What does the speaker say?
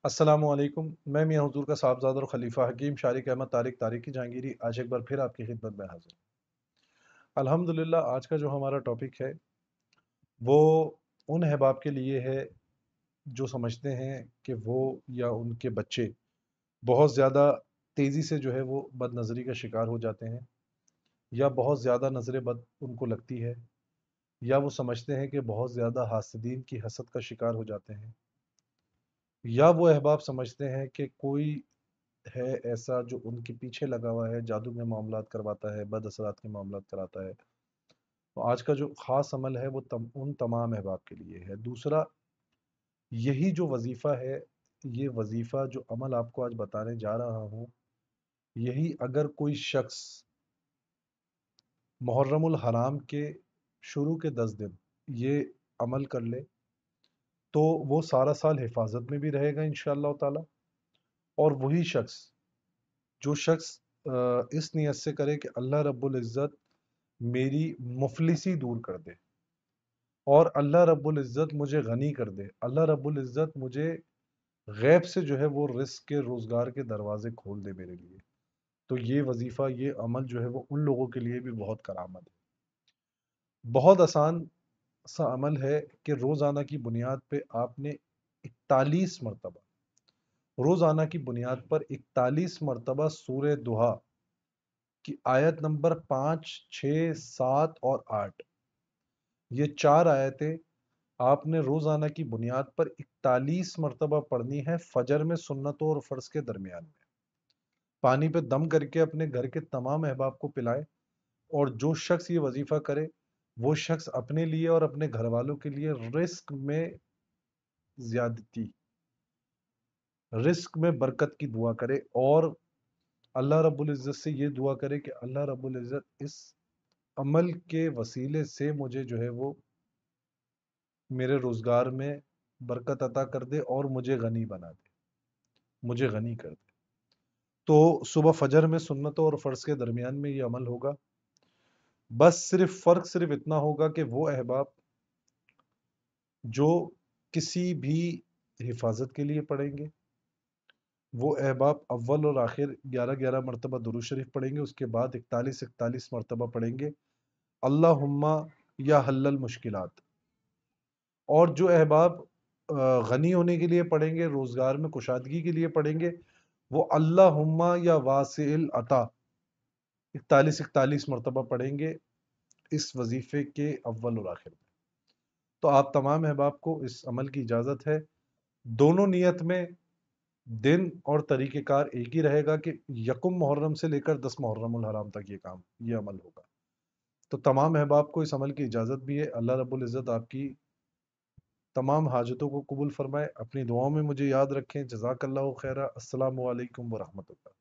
अस्सलामुअलैकुम। मैं मियां हुजूर का साहबजादा और खलीफा हकीम शारिक अहमद तारिक तारिकी जहांगीरी आज एक बार फिर आपकी खिदमत में हाजिर। अल्हम्दुलिल्लाह, आज का जो हमारा टॉपिक है वो उन अहबाब के लिए है जो समझते हैं कि वो या उनके बच्चे बहुत ज़्यादा तेज़ी से जो है वो बदनज़री का शिकार हो जाते हैं, या बहुत ज़्यादा नज़र बद उनको लगती है, या वो समझते हैं कि बहुत ज़्यादा हासदीन की हसद का शिकार हो जाते हैं, या वो अहबाब समझते हैं कि कोई है ऐसा जो उनके पीछे लगा हुआ है, जादू में मामलात करवाता है, बद असरात के मामलात कराता है। तो आज का जो ख़ास अमल है वो उन तमाम अहबाब के लिए है। दूसरा, यही जो वजीफ़ा है, ये वजीफ़ा जो अमल आपको आज बताने जा रहा हूँ, यही अगर कोई शख्स मुहर्रमुल हराम के शुरू के 10 दिन ये अमल कर ले, तो वो सारा साल हिफाजत में भी रहेगा इंशाअल्लाह ताला। और वही शख्स, जो शख्स इस नियत से करे कि अल्लाह रब्बुल इज़्ज़त मेरी मुफलिसी दूर कर दे, और अल्लाह रब्बुल इज़्ज़त मुझे गनी कर दे, अल्लाह रब्बुल इज़्ज़त मुझे गैब से जो है वो रिस्क के, रोज़गार के दरवाजे खोल दे मेरे लिए, तो ये वजीफ़ा, ये अमल जो है वो उन लोगों के लिए भी बहुत करामत है। बहुत आसान सा अमल है कि रोज़ाना की बुनियाद पे आपने 41 मरतबा, रोज़ाना की बुनियाद पर 41 मरतबा सूरह दुहा की आयत नंबर 5, 6, 7 और 8, ये चार आयतें आपने रोज़ाना की बुनियाद पर 41 मरतबा पढ़नी है, फजर में, सुन्नतों और फ़र्ज़ के दरमियान में। पानी पे दम करके अपने घर के तमाम अहबाब को पिलाएं। और जो शख्स ये वजीफ़ा करे, वो शख्स अपने लिए और अपने घर वालों के लिए रिस्क में ज़्यादती, रिस्क में बरकत की दुआ करे, और अल्लाह रब्बुल इज़्ज़त से ये दुआ करे कि अल्लाह रब्बुल इज़्ज़त इस अमल के वसीले से मुझे जो है वो मेरे रोज़गार में बरकत अता कर दे और मुझे गनी बना दे, मुझे गनी कर दे। तो सुबह फजर में सुन्नतों और फ़र्ज़ के दरमियान में ये अमल होगा। बस सिर्फ फ़र्क सिर्फ इतना होगा कि वो अहबाब जो किसी भी हिफाजत के लिए पढ़ेंगे, वो अहबाब अव्वल और आखिर 11-11 मरतबा दुरूद शरीफ पढ़ेंगे, उसके बाद 41-41 मरतबा पढ़ेंगे अल्लाहुम्मा या हल्लल मुश्किलात। और जो अहबाब गनी होने के लिए पढ़ेंगे, रोज़गार में कुशादगी के लिए पढ़ेंगे, वो अल्लाहुम्मा या वासिल अता 41-41 मरतबा पढ़ेंगे इस वजीफे के अव्वल और आखिर में। तो आप तमाम अहबाब को इस अमल की इजाज़त है। दोनों नियत में दिन और तरीक़ेकार एक ही रहेगा कि यकुम मुहर्रम से लेकर 10 मुहर्रमुल हराम तक ये अमल होगा। तो तमाम अहबाब को इस अमल की इजाज़त भी है। अल्लाह रब्बुल इज़्ज़त आपकी तमाम हाजतों को कबूल फरमाए। अपनी दुआओं में मुझे याद रखें। जज़ाकल्लाहु खैरा। अस्सलामु अलैकुम व रहमतुल्लाह।